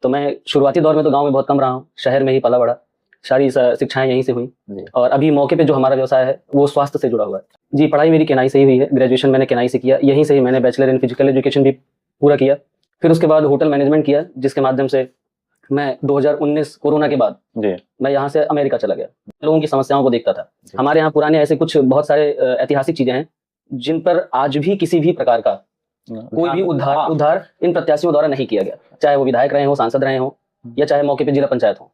तो मैं शुरुआती दौर में तो गांव में बहुत कम रहा हूँ, शहर में ही पला बड़ा, सारी शिक्षाएं यहीं से हुई। और अभी मौके पे जो हमारा व्यवसाय है वो स्वास्थ्य से जुड़ा हुआ है जी। पढ़ाई मेरी केनाई से ही हुई है, ग्रेजुएशन मैंने केनाई से किया, यहीं से ही मैंने बैचलर इन फिजिकल एजुकेशन भी पूरा किया। फिर उसके बाद होटल मैनेजमेंट किया, जिसके माध्यम से मैं 2019 कोरोना के बाद मैं यहाँ से अमेरिका चला गया। लोगों की समस्याओं को देखता था। हमारे यहाँ पुराने ऐसे कुछ बहुत सारे ऐतिहासिक चीजें हैं जिन पर आज भी किसी भी प्रकार का कोई भी उद्धार इन प्रत्याशियों द्वारा नहीं किया गया, चाहे वो विधायक रहे हो, सांसद रहे हो, या चाहे मौके पे जिला पंचायत हो।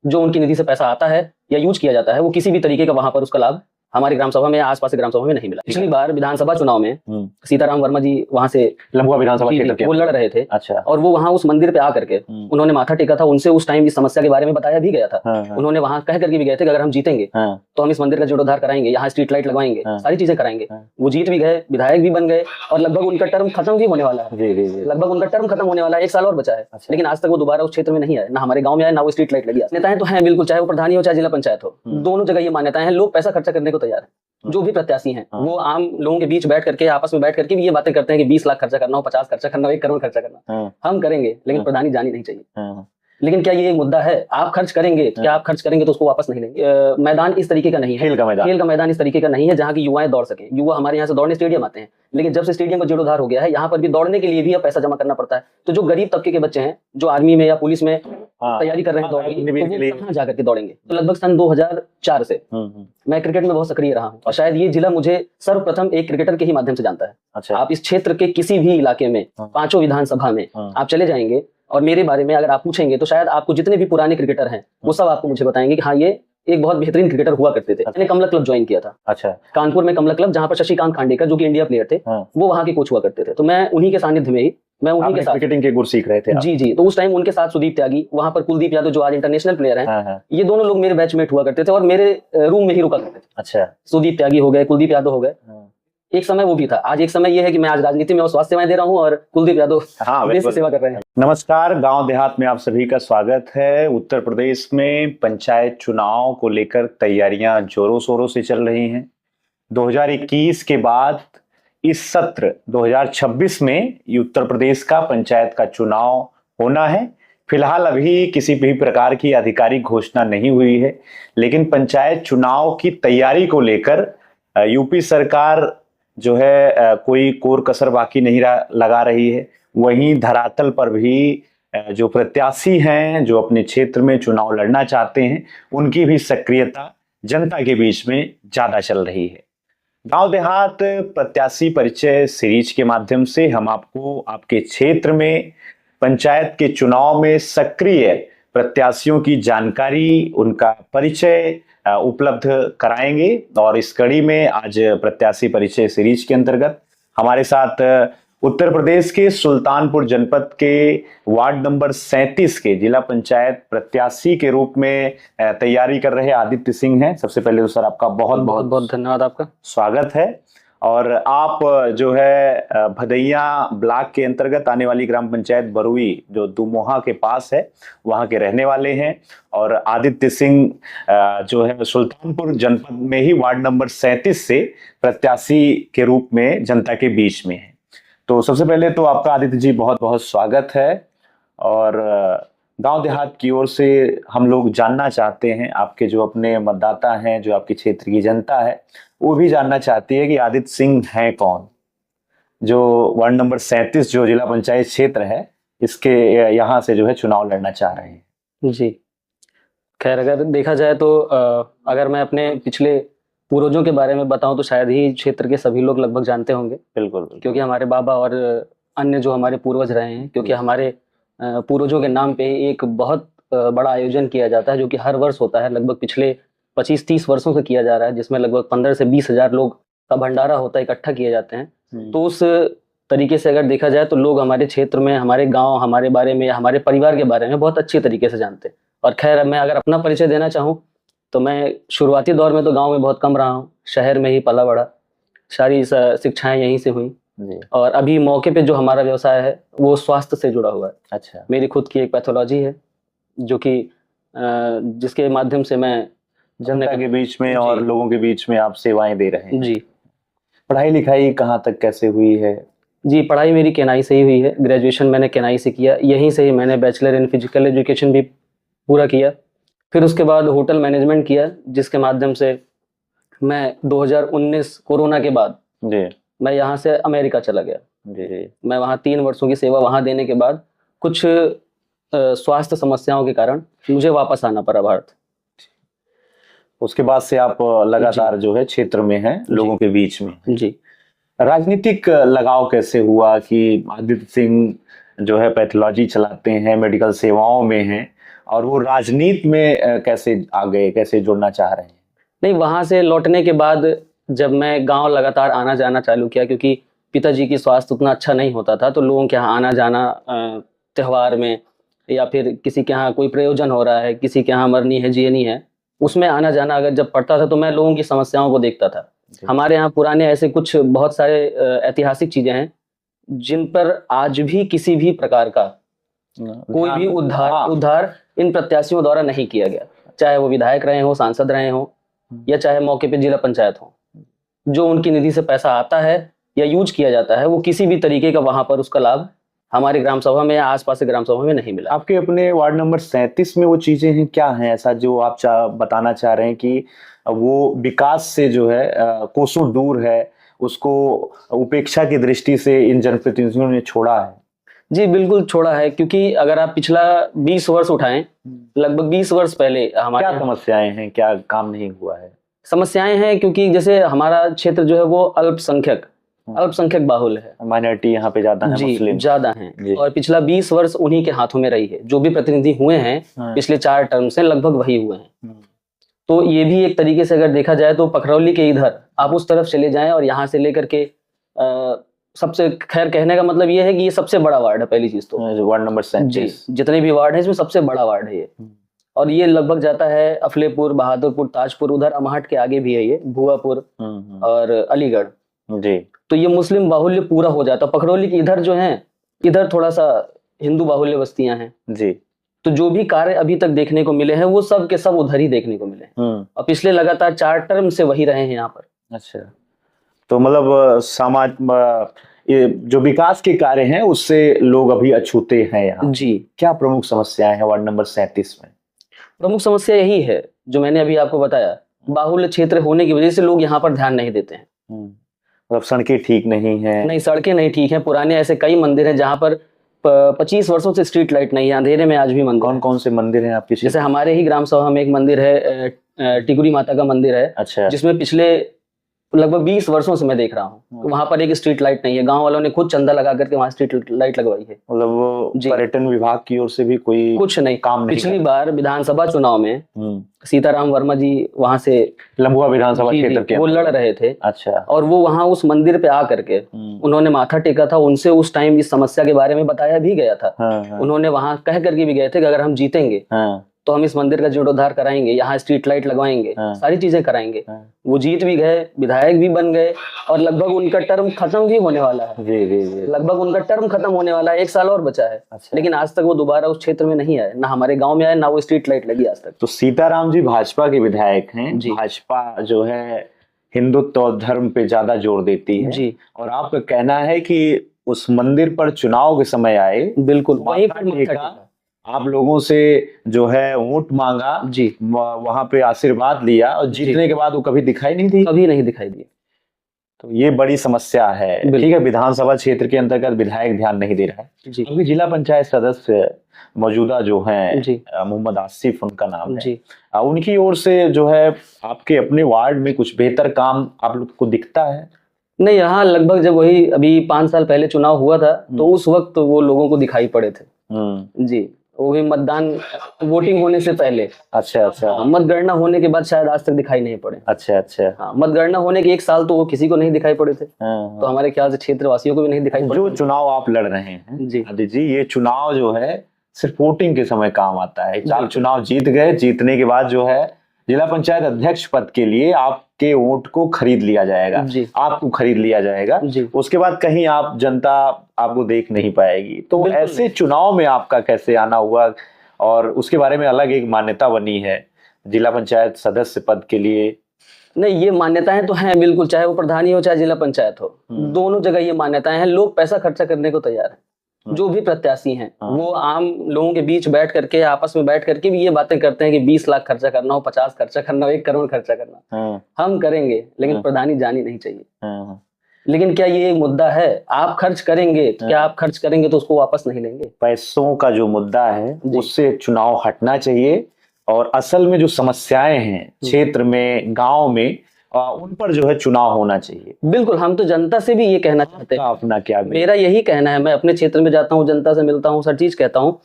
जो उनकी निधि से पैसा आता है या यूज किया जाता है वो किसी भी तरीके का वहां पर उसका लाभ हमारी ग्राम सभा में या आसपास के ग्राम सभा में नहीं मिला। पिछली बार विधानसभा चुनाव में सीताराम वर्मा जी वहां से लंबुआ विधानसभा क्षेत्र के वो लड़ रहे थे। अच्छा। और वो वहां उस मंदिर पे आकर के उन्होंने माथा टेका था। उनसे उस टाइम इस समस्या के बारे में बताया भी गया था। उन्होंने वहां कह करके भी गए थे कि अगर हम जीतेंगे तो हम इस मंदिर का जीर्णोद्धार कराएंगे, यहाँ स्ट्रीट लाइट लगवाएंगे, सारी चीजें कराएंगे। वो जीत भी गए, विधायक भी बन गए और लगभग उनका टर्म खत्म भी होने वाला है। लगभग उनका टर्म खत्म होने वाला है, 1 साल और बचा है। लेकिन आज तक वो दोबारा उस क्षेत्र में नहीं आए, ना हमारे गाँव में आए, ना वो स्ट्रीट लाइट लगी। नेताएं तो हैं बिल्कुल, चाहे वो प्रधानी हो चाहे जिला पंचायत हो, दोनों जगह ये मान्यताएं हैं। लोग पैसा खर्चा करने को तैयार है। जो भी प्रत्याशी हैं वो आम लोगों के बीच बैठ करके, आपस में बैठ करके भी ये बातें करते हैं कि 20 लाख खर्चा करना हो, 50 खर्चा करना हो, 1 करोड़ खर्चा करना, हम करेंगे, लेकिन प्रधानी जानी नहीं चाहिए। लेकिन क्या ये मुद्दा है? आप खर्च करेंगे, क्या आप खर्च करेंगे तो उसको वापस नहीं लेंगे। मैदान इस तरीके का नहीं है, खेल का मैदान इस तरीके का नहीं है जहाँ की युवाएं दौड़ सके। युवा हमारे यहाँ से दौड़ने स्टेडियम आते हैं, लेकिन जब से स्टेडियम का जीर्णोद्धार हो गया है, यहाँ पर भी दौड़ने के लिए भी अब पैसा जमा करना पड़ता है। तो जो गरीब तबके के बच्चे हैं, जो आर्मी में या पुलिस में तैयारी कर रहे हैं दौड़ने के लिए, कहाँ जाकर के दौड़ेंगे? तो लगभग सन 2004 से मैं क्रिकेट में बहुत सक्रिय रहा हूँ और शायद ये जिला मुझे सर्वप्रथम एक क्रिकेटर के ही माध्यम से जानता है। अच्छा। आप इस क्षेत्र के किसी भी इलाके में, 5 विधानसभा में आप चले जाएंगे और मेरे बारे में अगर आप पूछेंगे तो शायद आपको जितने भी पुराने क्रिकेटर हैं वो सब आपको मुझे बताएंगे कि हाँ ये एक बहुत बेहतरीन क्रिकेटर हुआ करते थे। मैंने कमला क्लब ज्वाइन किया था। अच्छा। कानपुर में कमला क्लब, जहाँ पर शशिकांत खांडेकर जो कि इंडिया प्लेयर थे, वो वहाँ के कोच हुआ करते थे। तो मैं उन्हीं के सानिध्य में ही, मैं उन्हीं के साथ क्रिकेटिंग के गुर सीख रहे थे। जी। तो उस टाइम उनके साथ सुदीप त्यागी, वहाँ पर कुलदीप यादव जो आज इंटरनेशनल प्लेयर हैं, ये दोनों लोग मेरे बैचमेट हुआ करते थे और मेरे रूम में ही रुका करते थे। अच्छा। सुदीप त्यागी हो गए, कुलदीप यादव हो गए, एक समय वो भी था। आज एक समय ये है कि मैं आज राजनीति में और स्वास्थ्य सेवाएं दे रहा हूँ और कुलदीप यादव देश की सेवा कर रहे हैं। नमस्कार, गांव देहात में आप सभी का स्वागत है। उत्तर प्रदेश में पंचायत चुनाव को लेकर तैयारियां जोरों शोरों से चल रही हैं। 2021 के बाद इस सत्र 2026 में उत्तर प्रदेश का पंचायत का चुनाव होना है। फिलहाल अभी किसी भी प्रकार की आधिकारिक घोषणा नहीं हुई है, लेकिन पंचायत चुनाव की तैयारी को लेकर यूपी सरकार जो है कोई कोर कसर बाकी नहीं लगा रही है। वहीं धरातल पर भी जो प्रत्याशी हैं, जो अपने क्षेत्र में चुनाव लड़ना चाहते हैं, उनकी भी सक्रियता जनता के बीच में ज्यादा चल रही है। गांव देहात प्रत्याशी परिचय सीरीज के माध्यम से हम आपको आपके क्षेत्र में पंचायत के चुनाव में सक्रिय प्रत्याशियों की जानकारी, उनका परिचय उपलब्ध कराएंगे। और इस कड़ी में आज प्रत्याशी परिचय सीरीज के अंतर्गत हमारे साथ उत्तर प्रदेश के सुल्तानपुर जनपद के वार्ड नंबर 37 के जिला पंचायत प्रत्याशी के रूप में तैयारी कर रहे आदित्य सिंह हैं। सबसे पहले तो सर आपका बहुत बहुत धन्यवाद, आपका स्वागत है। और आप जो है भदैया ब्लॉक के अंतर्गत आने वाली ग्राम पंचायत बरुई जो दुमोहा के पास है, वहां के रहने वाले हैं। और आदित्य सिंह जो है सुल्तानपुर जनपद में ही वार्ड नंबर 37 से प्रत्याशी के रूप में जनता के बीच में है। तो सबसे पहले तो आपका आदित्य जी बहुत बहुत स्वागत है। और गांव देहात की ओर से हम लोग जानना चाहते हैं, आपके जो अपने मतदाता हैं, जो आपके क्षेत्र की जनता है, वो भी जानना चाहती है कि आदित्य सिंह हैं कौन, जो वार्ड नंबर 37 जो जिला पंचायत क्षेत्र है, इसके यहाँ से जो है चुनाव लड़ना चाह रहे हैं। जी खैर, अगर देखा जाए तो अगर मैं अपने पिछले पूर्वजों के बारे में बताऊं तो शायद ही क्षेत्र के सभी लोग लगभग जानते होंगे। बिल्कुल। क्योंकि हमारे बाबा और अन्य जो हमारे पूर्वज रहे हैं, क्योंकि हमारे पूर्वजों के नाम पे एक बहुत बड़ा आयोजन किया जाता है जो कि हर वर्ष होता है। लगभग पिछले 25-30 वर्षों से किया जा रहा है, जिसमें लगभग 15 से 20 हजार लोग का भंडारा होता है, इकट्ठा किए जाते हैं। तो उस तरीके से अगर देखा जाए तो लोग हमारे क्षेत्र में, हमारे गाँव, हमारे बारे में, हमारे परिवार के बारे में बहुत अच्छी तरीके से जानते हैं। और खैर, मैं अगर अपना परिचय देना चाहूँ तो मैं शुरुआती दौर में तो गांव में बहुत कम रहा हूँ, शहर में ही पला बड़ा, सारी शिक्षाएं यहीं से हुई। और अभी मौके पे जो हमारा व्यवसाय है वो स्वास्थ्य से जुड़ा हुआ है। अच्छा। मेरी खुद की एक पैथोलॉजी है जो कि जिसके माध्यम से मैं जनता के बीच में और लोगों के बीच में आप सेवाएं दे रहे हैं। जी। पढ़ाई लिखाई कहाँ तक कैसे हुई है? जी, पढ़ाई मेरी केनाई से ही हुई है। ग्रेजुएशन मैंने केनाई से किया। यहीं से ही मैंने बैचलर इन फिजिकल एजुकेशन भी पूरा किया। फिर उसके बाद होटल मैनेजमेंट किया, जिसके माध्यम से मैं 2019 कोरोना के बाद जी मैं यहाँ से अमेरिका चला गया। जी। मैं वहाँ 3 वर्षों की सेवा वहाँ देने के बाद कुछ स्वास्थ्य समस्याओं के कारण मुझे वापस आना पड़ा भारत। उसके बाद से आप लगातार जो है क्षेत्र में हैं, लोगों के बीच में। जी। राजनीतिक लगाव कैसे हुआ कि आदित्य सिंह जो है पैथोलॉजी चलाते हैं, मेडिकल सेवाओं में हैं, और वो राजनीति में कैसे आ गए, कैसे जुड़ना चाह रहे हैं? नहीं, वहाँ से लौटने के बाद जब मैं गांव लगातार आना जाना चालू किया, क्योंकि पिताजी की स्वास्थ्य उतना अच्छा नहीं होता था, तो लोगों के यहाँ आना जाना त्योहार में या फिर किसी के यहाँ कोई प्रयोजन हो रहा है, किसी के यहाँ मरनी है जियनी है, उसमें आना जाना अगर जब पड़ता था तो मैं लोगों की समस्याओं को देखता था। हमारे यहाँ पुराने ऐसे कुछ बहुत सारे ऐतिहासिक चीजें हैं जिन पर आज भी किसी भी प्रकार का कोई भी उद्धार इन प्रत्याशियों द्वारा नहीं किया गया, चाहे वो विधायक रहे हो, सांसद रहे हो, या चाहे मौके पे जिला पंचायत हो। जो उनकी निधि से पैसा आता है या यूज किया जाता है, वो किसी भी तरीके का वहां पर उसका लाभ हमारे ग्राम सभा में या आसपास के ग्राम सभा में नहीं मिला। आपके अपने वार्ड नंबर 37 में वो चीजें हैं, क्या हैं ऐसा जो आप बताना चाह रहे हैं कि वो विकास से जो है कोसों दूर है, उसको उपेक्षा की दृष्टि से इन जनप्रतिनिधियों ने छोड़ा है? जी बिल्कुल छोड़ा है, क्योंकि अगर आप पिछला 20 वर्ष उठाएं, लगभग 20 वर्ष पहले हमारे क्या समस्याएं हैं, क्या काम नहीं हुआ है? समस्याएं हैं क्योंकि जैसे हमारा क्षेत्र जो है वो अल्पसंख्यक बाहुल्य है, माइनॉरिटी यहाँ पे ज्यादा है, मुस्लिम ज्यादा हैं, और पिछला 20 वर्ष उन्हीं के हाथों में रही है। जो भी प्रतिनिधि हुए हैं पिछले 4 टर्म से लगभग वही हुए हैं। तो ये भी एक तरीके से अगर देखा जाए तो पखरौली के इधर आप उस तरफ चले जाएं और यहाँ से लेकर के सबसे, खैर कहने का मतलब ये है कि ये सबसे बड़ा वार्ड है पहली चीज तो, वार्ड नंबर 37 जितने भी वार्ड है इसमें सबसे बड़ा वार्ड है ये। और ये लगभग जाता है अफलेपुर, बहादुरपुर, ताजपुर, उधर अमाहट के आगे भी है ये, भुआपुर और अलीगढ़ जी। तो ये मुस्लिम बाहुल्य पूरा हो जाता है। पखरौली के इधर जो है, इधर थोड़ा सा हिंदू बाहुल्य बस्तियां हैं जी। तो जो भी कार्य अभी तक देखने को मिले हैं वो सब के सब उधर ही देखने को मिले हैं, और पिछले लगातार 4 टर्म से वही रहे हैं यहाँ पर। अच्छा, तो मतलब समाज ये जो विकास के कार्य हैं उससे लोग अभी अछूते हैं यहाँ जी। क्या प्रमुख समस्याएं हैं वार्ड नंबर 37 में? प्रमुख समस्या यही है जो मैंने अभी आपको बताया, बाहुल्य क्षेत्र होने की वजह से लोग यहाँ पर ध्यान नहीं देते हैं। मतलब सड़कें ठीक नहीं है? नहीं, सड़कें नहीं ठीक है। पुराने ऐसे कई मंदिर हैं जहाँ पर 25 वर्षों से स्ट्रीट लाइट नहीं है, अंधेरे में आज भी मंदिर। कौन कौन से मंदिर हैं आपके? जैसे हमारे ही ग्राम सभा में एक मंदिर है, टिकुरी माता का मंदिर है। अच्छा। जिसमें पिछले लगभग 20 वर्षों से मैं देख रहा हूँ वहां पर एक स्ट्रीट लाइट नहीं है। गांव वालों ने खुद चंदा लगा करके वहां स्ट्रीट लाइट लगवाई है। मतलब पर्यटन विभाग की ओर से भी कोई कुछ नहीं काम नहीं। पिछली बार विधानसभा चुनाव में सीताराम वर्मा जी वहां से लंबुआ विधानसभा क्षेत्र के वो लड़ रहे थे। अच्छा। और वो वहां उस मंदिर पे आकर के उन्होंने माथा टेका था। उनसे उस टाइम इस समस्या के बारे में बताया भी गया था। उन्होंने वहां कह करके भी गए थे कि अगर हम जीतेंगे तो हम इस मंदिर का जीर्णोद्धार कराएंगे, यहाँ स्ट्रीट लाइट लगवाएंगे, सारी चीजें कराएंगे। वो जीत भी गए, विधायक भी बन गए, और लगभग उनका टर्म खत्म भी होने वाला है। जी। लगभग उनका टर्म खत्म होने वाला है, 1 साल और बचा है। अच्छा। लेकिन आज तक वो दोबारा उस क्षेत्र में नहीं आए, ना हमारे गांव में आए, ना वो स्ट्रीट लाइट लगी आज तक। तो सीताराम जी भाजपा के विधायक हैं। भाजपा जो है हिंदुत्व और धर्म पे ज्यादा जोर देती है जी। और आपका कहना है कि उस मंदिर पर चुनाव के समय आए, बिल्कुल वहीं पर आप लोगों से जो है वोट मांगा जी, वहां पे आशीर्वाद लिया, और जीतने के बाद वो कभी दिखाई नहीं दी? कभी नहीं दिखाई दी। तो ये बड़ी समस्या है। ठीक है, विधानसभा क्षेत्र के अंतर्गत विधायक ध्यान नहीं दे रहा है जी। अभी जिला पंचायत सदस्य मौजूदा जो हैं मोहम्मद आसिफ उनका नाम है, उनकी ओर से जो है आपके अपने वार्ड में कुछ बेहतर काम आप लोग को दिखता है? नहीं, यहाँ लगभग जब वही अभी 5 साल पहले चुनाव हुआ था तो उस वक्त वो लोगों को दिखाई पड़े थे जी। वो भी मतदान वोटिंग होने से पहले। अच्छा। मतगणना होने के बाद शायद आज तक दिखाई नहीं पड़े। अच्छा। मतगणना होने के 1 साल तो वो किसी को नहीं दिखाई पड़े थे। तो हमारे ख्याल से क्षेत्र वासियों को भी नहीं दिखाई पड़े। जो चुनाव आप लड़ रहे हैं जी आदित्य जी, ये चुनाव जो है सिर्फ वोटिंग के समय काम आता है। आप चुनाव जीत गए, जीतने के बाद जो है जिला पंचायत अध्यक्ष पद के लिए आपके वोट को खरीद लिया जाएगा, आपको खरीद लिया जाएगा। उसके बाद कहीं आप जनता आपको देख नहीं पाएगी। तो ऐसे चुनाव में आपका कैसे आना हुआ? और उसके बारे में अलग एक मान्यता बनी है जिला पंचायत सदस्य पद के लिए नहीं, ये मान्यताएं तो हैं बिल्कुल, चाहे वो प्रधानी हो चाहे जिला पंचायत हो, दोनों जगह ये मान्यताएं हैं। लोग पैसा खर्चा करने को तैयार हैं, जो भी प्रत्याशी हैं वो आम लोगों के बीच बैठ करके, आपस में बैठ करके भी ये बातें करते हैं कि 20 लाख खर्चा करना हो, 50 खर्चा करना हो, 1 करोड़ खर्चा करना, हम करेंगे, लेकिन प्रधानी जानी नहीं चाहिए। लेकिन क्या ये मुद्दा है? आप खर्च करेंगे, क्या आप खर्च करेंगे तो उसको वापस नहीं लेंगे? पैसों का जो मुद्दा है उससे चुनाव हटना चाहिए, और असल में जो समस्याएं हैं क्षेत्र में, गांव में, उन पर जो है चुनाव होना चाहिए। बिल्कुल, हम तो जनता से भी ये कहना चाहते हैं। अपना क्या? मेरा यही कहना है, मैं अपने क्षेत्र में जाता हूँ, जनता से मिलता हूँ, हर चीज कहता हूँ।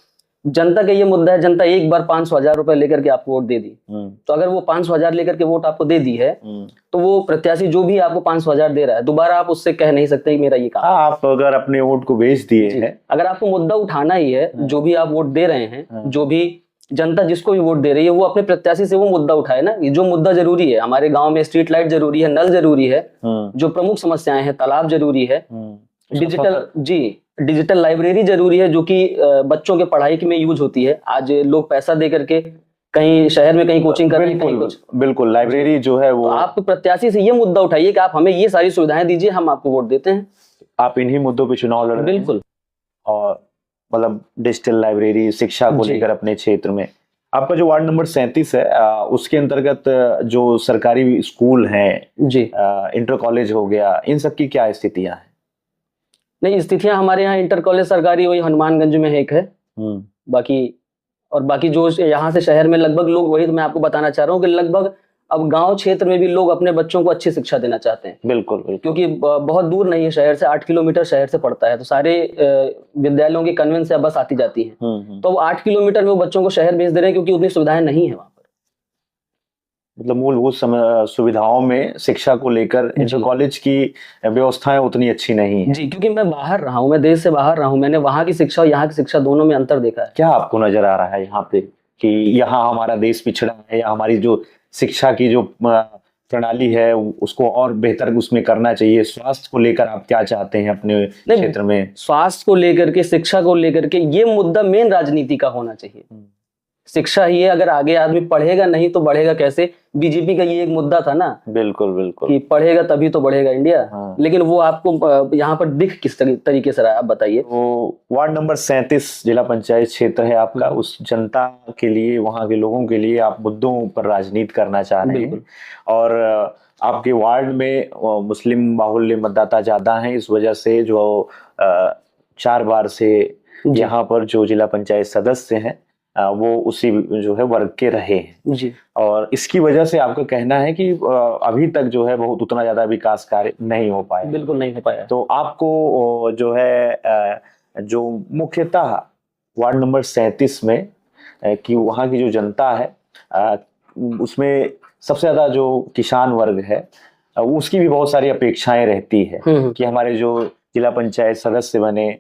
जनता का ये मुद्दा है, जनता एक बार 500,000 रुपए लेकर के आपको वोट दे दी, तो अगर वो 500,000 लेकर के वोट आपको दे दी है, तो वो प्रत्याशी जो भी आपको 500,000 दे रहा है, दोबारा आप उससे कह नहीं सकते कि मेरा ये काम। आप अगर अपने वोट को बेच दिए हैं, अगर आपको मुद्दा उठाना ही है, जो भी आप वोट दे रहे हैं, जो भी जनता जिसको भी वोट दे रही है, वो अपने प्रत्याशी से वो मुद्दा उठाए ना। जो मुद्दा जरूरी है, हमारे गांव में स्ट्रीट लाइट जरूरी है, नल जरूरी है, जो प्रमुख समस्याएं हैं, तालाब जरूरी है, डिजिटल लाइब्रेरी जरूरी है, जो कि बच्चों के पढ़ाई में यूज होती है। आज लोग पैसा दे करके कहीं शहर में कहीं कोचिंग कर रहे हैं, कहीं कुछ। बिल्कुल, लाइब्रेरी जो है वो, तो आप प्रत्याशी से ये मुद्दा उठाइए कि आप हमें ये सारी सुविधाएं दीजिए, हम आपको वोट देते हैं। आप इन्हीं मुद्दों पे चुनाव लड़ रहे हैं। बिल्कुल। और मतलब डिजिटल लाइब्रेरी, शिक्षा को लेकर अपने क्षेत्र में आपका जो वार्ड नंबर 37 है, उसके अंतर्गत जो सरकारी स्कूल हैं जी, इंटर कॉलेज हो गया, इन सब की क्या स्थितियां हैं? नहीं, स्थितियां हमारे यहाँ इंटर कॉलेज सरकारी वही हनुमानगंज में एक है, बाकी जो यहाँ से शहर में लगभग लोग, वही तो मैं आपको बताना चाह रहा हूँ कि लगभग अब गांव क्षेत्र में भी लोग अपने बच्चों को अच्छी शिक्षा देना चाहते हैं। बिल्कुल, क्योंकि बहुत दूर नहीं है शहर से, 8 किलोमीटर शहर से पड़ता है, तो सारे विद्यालयों की कन्वेंस या बस आती जाती है, तो 8 किलोमीटर में वो बच्चों को शहर भेज दे रहे हैं, क्योंकि उतनी सुविधाएं नहीं है वहाँ पर। मतलब मूलभूत सुविधाओं में शिक्षा को लेकर इंटर कॉलेज की व्यवस्थाएं उतनी अच्छी नहीं है। जी, क्योंकि मैं बाहर रहा हूँ, मैं देश से बाहर रहा हूँ, मैंने वहाँ की शिक्षा और यहाँ की शिक्षा दोनों में अंतर देखा है। क्या आपको नजर आ रहा है यहाँ पे कि यहाँ हमारा देश पिछड़ा है, या हमारी जो शिक्षा की जो प्रणाली है उसको और बेहतर उसमें करना चाहिए? स्वास्थ्य को लेकर आप क्या चाहते हैं अपने क्षेत्र में? स्वास्थ्य को लेकर के, शिक्षा को लेकर के, ये मुद्दा मेन राजनीति का होना चाहिए। शिक्षा ही है, अगर आगे आदमी पढ़ेगा नहीं तो बढ़ेगा कैसे? बीजेपी का ये एक मुद्दा था ना। बिल्कुल बिल्कुल, कि पढ़ेगा तभी तो बढ़ेगा इंडिया। लेकिन वो आपको यहाँ पर दिख किस तरीके से रहा है, आप बताइए। वो वार्ड नंबर 37 जिला पंचायत क्षेत्र है आपका, उस जनता के लिए, वहाँ के लोगों के लिए आप मुद्दों पर राजनीति करना चाह रहे हैं, और आपके वार्ड में मुस्लिम बाहुल्य मतदाता ज्यादा हैं, इस वजह से जो 4 बार से यहाँ पर जो जिला पंचायत सदस्य हैं वो उसी जो है वर्ग के रहे हैं जी। और इसकी वजह से आपका कहना है कि अभी तक जो है बहुत उतना ज्यादा विकास कार्य नहीं हो पाया? बिल्कुल नहीं हो पाया। तो आपको जो है जो मुख्यतः वार्ड नंबर 37 में कि वहाँ की जो जनता है उसमें सबसे ज्यादा जो किसान वर्ग है उसकी भी बहुत सारी अपेक्षाएं रहती है कि हमारे जो जिला पंचायत सदस्य बने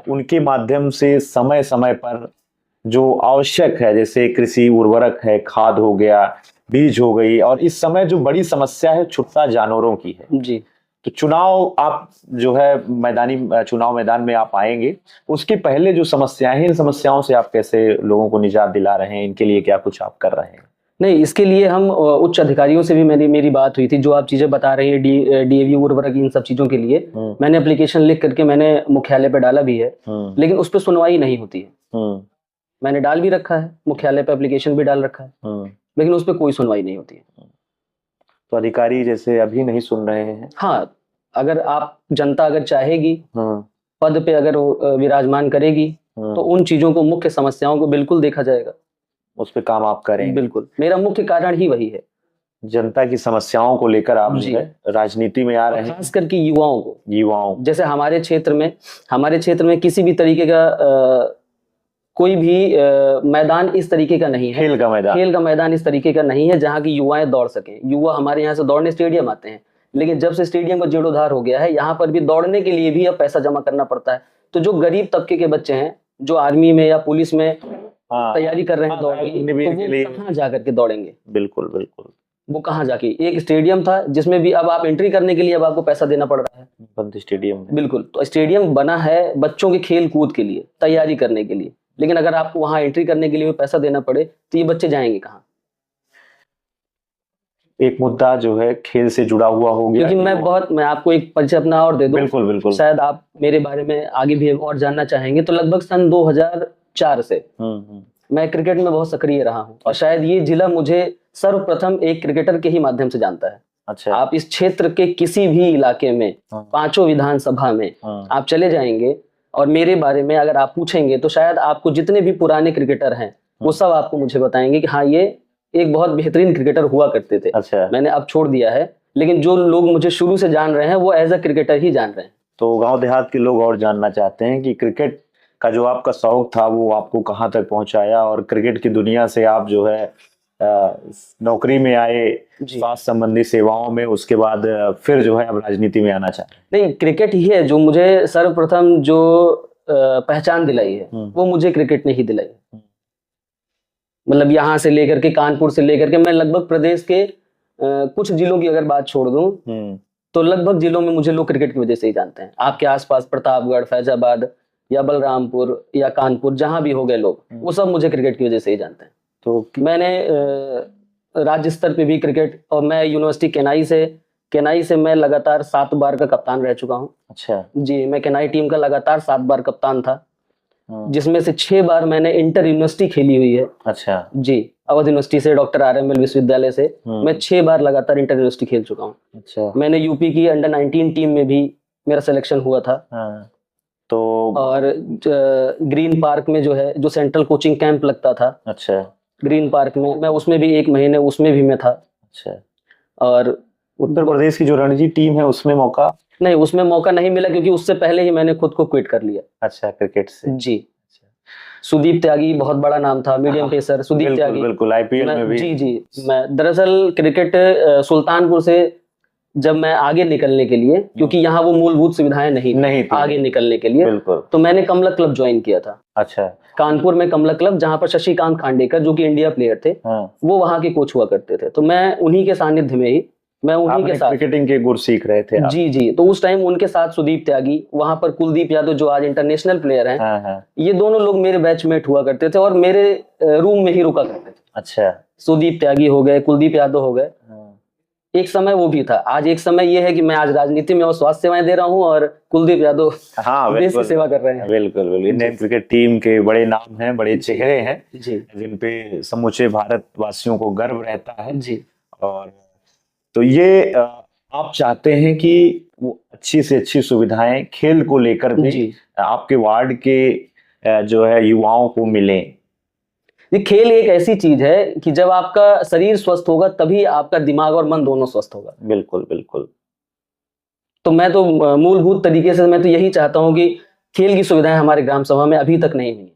उनके माध्यम से समय समय पर जो आवश्यक है, जैसे कृषि उर्वरक है, खाद हो गया, बीज हो गई, और इस समय जो बड़ी समस्या है छुट्टा जानवरों की है जी। तो चुनाव आप जो है चुनाव मैदान में आप आएंगे, उसके पहले जो समस्याएं हैं, इन समस्याओं से आप कैसे लोगों को निजात दिला रहे हैं? इनके लिए क्या कुछ आप कर रहे हैं? नहीं, इसके लिए हम उच्च अधिकारियों से भी मेरी बात हुई थी। जो आप चीजें बता रहे हैं, डीएवी उर्वरक, इन सब चीजों के लिए मैंने एप्लीकेशन लिख करके मैंने मुख्यालय पे डाला भी है, लेकिन उस पर सुनवाई नहीं होती है। मैंने डाल भी रखा है, मुख्यालय पे एप्लीकेशन भी डाल रखा है, लेकिन उस पर कोई सुनवाई नहीं होती है। तो अधिकारी जैसे अभी नहीं सुन रहे हैं? हाँ, अगर आप जनता अगर चाहेगी, पद पे अगर विराजमान करेगी, तो उन चीजों को, मुख्य समस्याओं को बिल्कुल देखा जाएगा, उस पे काम आप करेंगे? बिल्कुल, मेरा मुख्य कारण ही वही है। जनता की समस्याओं को लेकर आप जो है राजनीति में आ रहे हैं, खास करके युवाओं जैसे हमारे क्षेत्र में किसी भी तरीके का कोई भी मैदान इस तरीके का नहीं है, खेल का मैदान इस तरीके का नहीं है जहाँ की युवाएं दौड़ सकें। युवा हमारे यहाँ से दौड़ने स्टेडियम आते हैं, लेकिन जब से स्टेडियम का जीर्णोद्धार हो गया है, यहाँ पर भी दौड़ने के लिए भी अब पैसा जमा करना पड़ता है। तो जो गरीब तबके के बच्चे हैं, जो आर्मी में या पुलिस में तैयारी कर रहे हैं दौड़ की, तो वो कहाँ जाकर के दौड़ेंगे? बिल्कुल बिल्कुल, वो कहाँ जाके? एक स्टेडियम था जिसमें भी अब आप एंट्री करने के लिए अब आपको पैसा देना पड़ रहा है, बंद स्टेडियम। बिल्कुल, तो स्टेडियम बना है बच्चों के खेल कूद के लिए, तैयारी करने के लिए, लेकिन अगर आपको वहां एंट्री करने के लिए पैसा देना पड़े तो ये बच्चे जाएंगे कहाँ? एक मुद्दा जो है खेल से जुड़ा हुआ हो गया। क्योंकि मैं आपको एक परिचय अपना और दे दूं। बिल्कुल बिल्कुल। शायद आप मेरे बारे में आगे भी और जानना चाहेंगे। तो लगभग सन 2004 से मैं क्रिकेट में बहुत सक्रिय रहा हूँ और शायद ये जिला मुझे सर्वप्रथम एक क्रिकेटर के ही माध्यम से जानता है। अच्छा। आप इस क्षेत्र के किसी भी इलाके में, पांचों विधानसभा में आप चले जाएंगे और मेरे बारे में अगर आप पूछेंगे तो शायद आपको जितने भी पुराने क्रिकेटर हैं वो सब आपको मुझे बताएंगे कि हाँ, ये एक बहुत बेहतरीन क्रिकेटर हुआ करते थे। अच्छा। मैंने अब छोड़ दिया है, लेकिन जो लोग मुझे शुरू से जान रहे हैं वो एज अ क्रिकेटर ही जान रहे हैं। तो गांव देहात के लोग और जानना चाहते हैं कि क्रिकेट का जो आपका शौक था वो आपको कहाँ तक पहुंचाया, और क्रिकेट की दुनिया से आप जो है नौकरी में आए, स्वास्थ्य संबंधी सेवाओं में, उसके बाद फिर जो है अब राजनीति में आना चाहते हैं। नहीं, क्रिकेट ही है जो मुझे सर्वप्रथम जो पहचान दिलाई है वो मुझे क्रिकेट ने ही दिलाई है। मतलब यहाँ से लेकर के, कानपुर से लेकर के, मैं लगभग प्रदेश के कुछ जिलों की अगर बात छोड़ दूं तो लगभग जिलों में मुझे लोग क्रिकेट की वजह से ही जानते हैं। आपके आसपास प्रतापगढ़, फैजाबाद या बलरामपुर या कानपुर, जहां भी हो गए लोग, वो सब मुझे क्रिकेट की वजह से ही जानते हैं। तो मैंने राज्य स्तर पे भी क्रिकेट, और मैं यूनिवर्सिटी केनाई से मैं लगातार 7 बार का कप्तान रह चुका हूँ। अच्छा जी, मैं केनाई टीम का लगातार 7 बार कप्तान था, जिसमें से 6 बार मैंने इंटर यूनिवर्सिटी खेली हुई है। अच्छा जी, अवध यूनिवर्सिटी से, डॉक्टर RML विश्वविद्यालय से मैं 6 बार लगातार इंटर यूनिवर्सिटी खेल चुका हूँ। अच्छा। मैंने यूपी की अंडर 19 टीम में भी मेरा सिलेक्शन हुआ था। तो और ग्रीन पार्क में जो है, जो सेंट्रल कोचिंग कैंप लगता था, अच्छा, ग्रीन पार्क में, मैं उसमें भी 1 महीने उसमें भी मैं था। अच्छा। और उत्तर प्रदेश की जो रणजी टीम है उसमें मौका नहीं, उसमें मौका नहीं मिला क्योंकि उससे पहले ही मैंने खुद को क्विट कर लिया। अच्छा, क्रिकेट से। जी। सुदीप त्यागी बहुत बड़ा नाम था, मीडियम पेसर सुदीप त्यागी। बिल्कुल, IPL में भी। जी, मैं दरअसल क्रिकेट सुल्तानपुर से जब मैं आगे निकलने के लिए, क्योंकि यहाँ वो मूलभूत सुविधाएं नहीं थी आगे निकलने के लिए, तो मैंने कमला क्लब ज्वाइन किया था। अच्छा। कानपुर में कमला क्लब, जहाँ पर शशिकांत खांडेकर जो कि इंडिया प्लेयर थे, वो वहाँ के कोच हुआ करते थे। तो मैं उन्हीं के सानिध्य में ही, मैं उन्हीं के साथ क्रिकेटिंग के गुर सीख रहे थे आप। जी। तो उस टाइम उनके साथ सुदीप त्यागी, वहां पर कुलदीप यादव जो आज इंटरनेशनल प्लेयर हैं, ये दोनों लोग मेरे बैचमेट हुआ करते थे और मेरे रूम में ही रुका करते थे। अच्छा। सुदीप त्यागी हो गए, कुलदीप यादव हो गए, एक समय वो भी था। आज एक समय ये है कि मैं आज राजनीति में और स्वास्थ्य सेवाएं दे रहा हूँ और कुलदीप यादव देश की सेवा कर रहे हैं। बिल्कुल। इंडियन क्रिकेट टीम के बड़े नाम हैं, बड़े चेहरे हैं जिन पे समूचे भारतवासियों को गर्व रहता है। जी। और तो ये आप चाहते हैं कि वो अच्छी से अच्छी सुविधाएं खेल को लेकर भी आपके वार्ड के जो है युवाओं को मिले। ये खेल एक ऐसी चीज है कि जब आपका शरीर स्वस्थ होगा तभी आपका दिमाग और मन दोनों स्वस्थ होगा। बिल्कुल बिल्कुल। तो मैं तो मूलभूत तरीके से मैं तो यही चाहता हूं कि खेल की सुविधाएं हमारे ग्राम सभा में अभी तक नहीं हुई।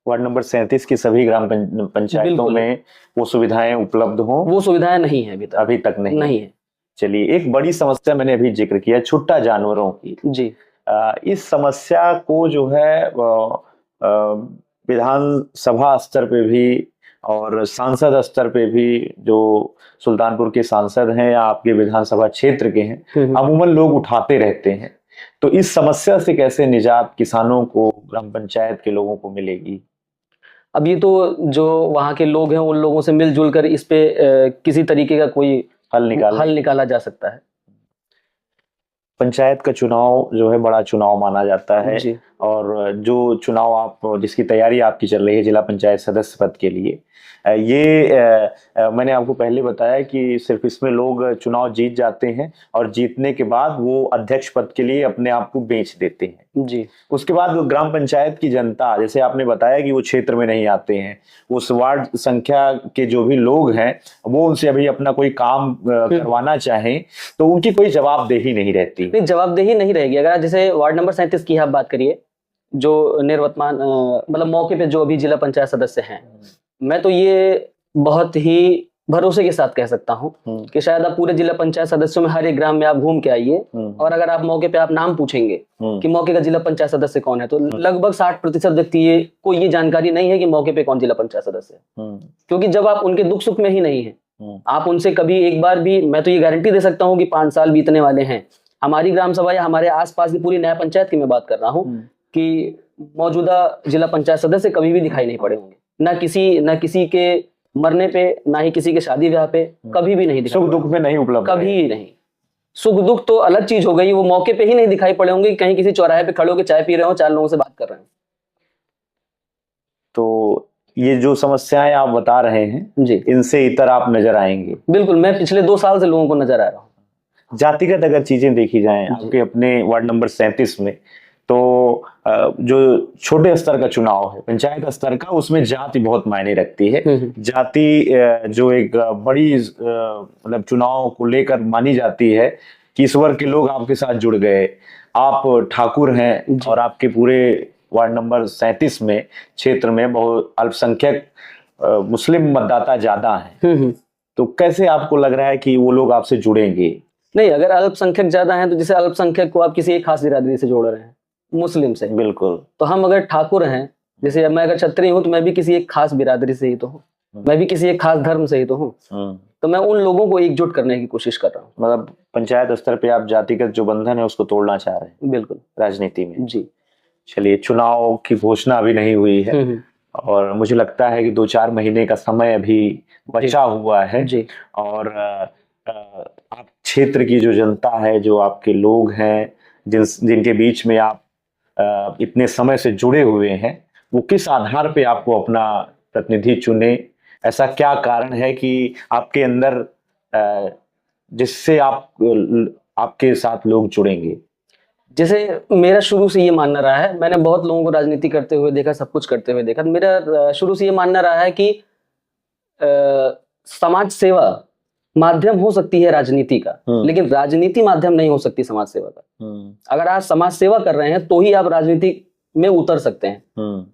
वार्ड नंबर 37 की सभी ग्राम पंचायतों में वो सुविधाएं उपलब्ध हों? वो सुविधाएं नहीं है अभी तक नहीं है। चलिए, एक बड़ी समस्या मैंने अभी जिक्र किया, छुट्टा जानवरों की। जी। इस समस्या को जो है विधानसभा स्तर पे भी और सांसद स्तर पे भी, जो सुल्तानपुर के सांसद हैं या आपके विधानसभा क्षेत्र के हैं, अमूमन लोग उठाते रहते हैं। तो इस समस्या से कैसे निजात किसानों को, ग्राम पंचायत के लोगों को मिलेगी? अब ये तो जो वहाँ के लोग हैं उन लोगों से मिलजुल कर इस पे किसी तरीके का कोई हल निकाला जा सकता है। पंचायत का चुनाव जो है बड़ा चुनाव माना जाता है, और जो चुनाव आप, जिसकी तैयारी आपकी चल रही है जिला पंचायत सदस्य पद के लिए, ये मैंने आपको पहले बताया कि सिर्फ इसमें लोग चुनाव जीत जाते हैं और जीतने के बाद वो अध्यक्ष पद के लिए अपने आप को बेच देते हैं। जी। उसके बाद ग्राम पंचायत की जनता, जैसे आपने बताया कि वो क्षेत्र में नहीं आते हैं, उस वार्ड संख्या के जो भी लोग हैं वो उनसे अभी अपना कोई काम करवाना चाहें तो उनकी कोई जवाबदेही नहीं रहती। जवाबदेही नहीं रहेगी। अगर जैसे वार्ड नंबर 37 की आप बात करिए, जो निर्वर्तमान मतलब मौके पे जो अभी जिला पंचायत सदस्य हैं, मैं तो ये बहुत ही भरोसे के साथ कह सकता हूँ कि शायद आप पूरे जिला पंचायत सदस्यों में हर एक ग्राम में आप घूम के आइए और अगर आप मौके पे आप नाम पूछेंगे कि मौके का जिला पंचायत सदस्य कौन है, तो लगभग 60% व्यक्ति को ये जानकारी नहीं है कि मौके पे कौन जिला पंचायत सदस्य है। क्योंकि जब आप उनके दुख सुख में ही नहीं है, आप उनसे कभी एक बार भी, मैं तो ये गारंटी दे सकता हूँ कि 5 साल बीतने वाले हैं, हमारी ग्राम सभा या हमारे आसपास की पूरी नया पंचायत की मैं बात कर रहा हूँ कि मौजूदा जिला पंचायत सदस्य कभी भी दिखाई नहीं पड़े होंगे। ना किसी के मरने पे, ना ही किसी के शादी ब्याह पे, कभी भी नहीं दिखाई, सुख दुख में नहीं उपलब्ध, कभी नहीं। सुख दुख तो अलग चीज हो गई, वो मौके पे ही नहीं दिखाई पड़े होंगे, कहीं किसी चौराहे पे खड़े होकर चाय पी रहे हो, 4 लोगों से बात कर रहे हैं। तो ये जो समस्याएं आप बता रहे हैं जी, इनसे इतर आप नजर आएंगे? बिल्कुल, मैं पिछले 2 साल से लोगों को नजर आ रहा हूँ। जातिगत अगर चीजें देखी जाएं आपके अपने वार्ड नंबर 37 में, तो जो छोटे स्तर का चुनाव है, पंचायत स्तर का, उसमें जाति बहुत मायने रखती है। जाति जो एक बड़ी मतलब चुनाव को लेकर मानी जाती है कि इस वर्ग के लोग आपके साथ जुड़ गए, आप ठाकुर हैं और आपके पूरे वार्ड नंबर 37 में क्षेत्र में बहुत अल्पसंख्यक मुस्लिम मतदाता ज्यादा हैं, तो कैसे आपको लग रहा है कि वो लोग आपसे जुड़ेंगे? नहीं, अगर अल्पसंख्यक ज्यादा हैं तो जैसे अल्पसंख्यक को आप किसी एक खास बिरादरी से जोड़ रहे हैं, मुस्लिम से, बिल्कुल। तो हम अगर ठाकुर हैं, जैसे मैं अगर क्षत्रिय हूँ तो मैं भी किसी एक खास बिरादरी से ही तो हूँ, मैं भी किसी एक खास धर्म से ही तो हूँ, तो मैं उन लोगों को एकजुट करने की कोशिश कर रहा हूँ। मतलब पंचायत स्तर पे आप जातिगत जो बंधन है उसको तोड़ना चाह रहे हैं? बिल्कुल, राजनीति में। जी। चलिए, चुनाव की घोषणा अभी नहीं हुई है और मुझे लगता है कि 2-4 महीने का समय अभी बचा हुआ है जी। और आप क्षेत्र की जो जनता है, जो आपके लोग हैं, जिनके बीच में आप इतने समय से जुड़े हुए हैं, वो किस आधार पे आपको अपना प्रतिनिधि चुने? ऐसा क्या कारण है कि आपके अंदर जिससे आपके साथ लोग जुड़ेंगे? जैसे मेरा शुरू से ये मानना रहा है, मैंने बहुत लोगों को राजनीति करते हुए देखा, सब कुछ करते हुए देखा, मेरा शुरू से ये मानना रहा है कि समाज सेवा माध्यम हो सकती है राजनीति का, लेकिन राजनीति माध्यम नहीं हो सकती समाज सेवा का। अगर आप समाज सेवा कर रहे हैं तो ही आप राजनीति में उतर सकते हैं,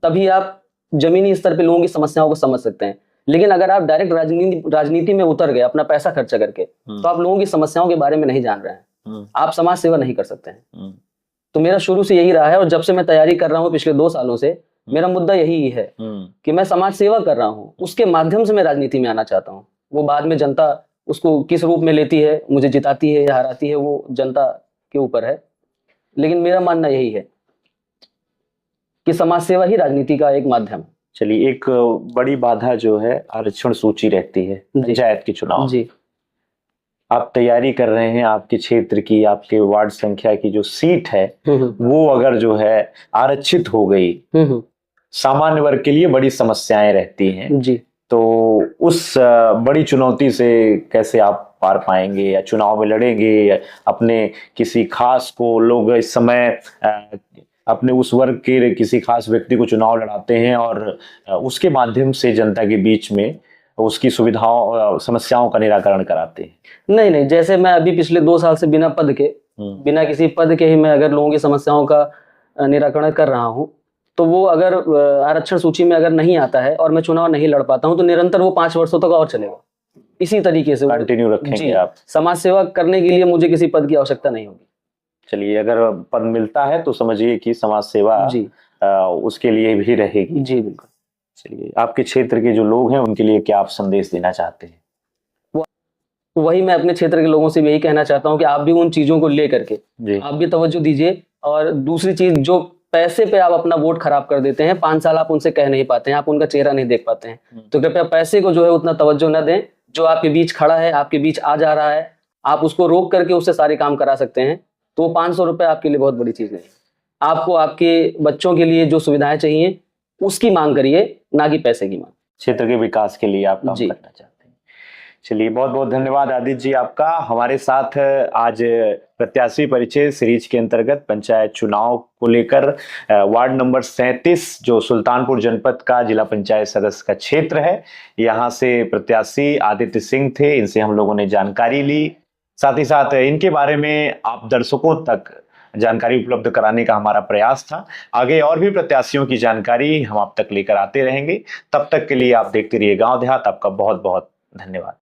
तभी आप जमीनी स्तर पे लोगों की समस्याओं को समझ सकते हैं। लेकिन अगर आप डायरेक्ट राजनीति में उतर गए अपना पैसा खर्चा करके, तो आप लोगों की समस्याओं के बारे में नहीं जान रहे हैं, आप समाज सेवा नहीं कर सकते हैं। तो मेरा शुरू से यही रहा है, और जब से मैं तैयारी कर रहा हूँ पिछले 2 सालों से, मेरा मुद्दा यही है कि मैं समाज सेवा कर रहा हूँ, उसके माध्यम से मैं राजनीति में आना चाहता हूँ। वो बाद में जनता उसको किस रूप में लेती है, मुझे जिताती है या हराती है, वो जनता के ऊपर है, लेकिन मेरा मानना यही है कि समाज सेवा ही राजनीति का एक माध्यम है। चलिए, एक बड़ी बाधा जो है आरक्षण सूची रहती है पंचायत के चुनाव जी। आप तैयारी कर रहे हैं, आपके क्षेत्र की, आपके वार्ड संख्या की जो सीट है वो अगर जो है आरक्षित हो गई, सामान्य वर्ग के लिए बड़ी समस्याएं रहती हैं जी, तो उस बड़ी चुनौती से कैसे आप पार पाएंगे या चुनाव में लड़ेंगे? या अपने किसी खास को लोग इस समय अपने उस वर्ग के किसी खास व्यक्ति को चुनाव लड़ाते हैं और उसके माध्यम से जनता के बीच में उसकी सुविधाओं समस्याओं का निराकरण कराते हैं? नहीं, जैसे मैं अभी पिछले 2 साल से बिना पद के, बिना किसी पद के ही मैं अगर लोगों की समस्याओं का निराकरण कर रहा हूँ, तो वो अगर आरक्षण सूची में अगर नहीं आता है और मैं चुनाव नहीं लड़ पाता हूँ, तो निरंतर वो 5 वर्षों तक और चलेगा, इसी तरीके से कंटिन्यू रखेंगे आप। समाज सेवा करने के लिए मुझे किसी पद की आवश्यकता नहीं होगी। चलिए, अगर पद मिलता है तो समझिए कि समाज सेवा जी उसके लिए भी रहेगी जी। बिल्कुल। चलिए, आपके क्षेत्र के जो लोग हैं उनके लिए क्या आप संदेश देना चाहते हैं? वही मैं अपने क्षेत्र के लोगों से यही कहना चाहता हूँ कि आप भी उन चीजों को लेकर के आप भी तवज्जो दीजिए। और दूसरी चीज, जो पैसे पे आप अपना वोट खराब कर देते हैं, 5 साल आप उनसे कह नहीं पाते हैं, आप उनका चेहरा नहीं देख पाते हैं, तो कृपया पैसे को जो है उतना तवज्जो न दें। जो आपके बीच खड़ा है, आपके बीच आ जा रहा है, आप उसको रोक करके उससे सारे काम करा सकते हैं, तो 500 रुपए आपके लिए बहुत बड़ी चीज नहीं। आपको आपके बच्चों के लिए जो सुविधाएं चाहिए उसकी मांग करिए, ना कि पैसे की मांग। क्षेत्र के विकास के लिए आप काम करना चाहते हैं। चलिए, बहुत बहुत धन्यवाद आदित्य जी आपका। हमारे साथ आज प्रत्याशी परिचय सीरीज के अंतर्गत पंचायत चुनाव को लेकर वार्ड नंबर 37 जो सुल्तानपुर जनपद का जिला पंचायत सदस्य का क्षेत्र है, यहाँ से प्रत्याशी आदित्य सिंह थे। इनसे हम लोगों ने जानकारी ली, साथ ही साथ इनके बारे में आप दर्शकों तक जानकारी उपलब्ध कराने का हमारा प्रयास था। आगे और भी प्रत्याशियों की जानकारी हम आप तक लेकर आते रहेंगे। तब तक के लिए आप देखते रहिए गांव देहात। आपका बहुत बहुत धन्यवाद।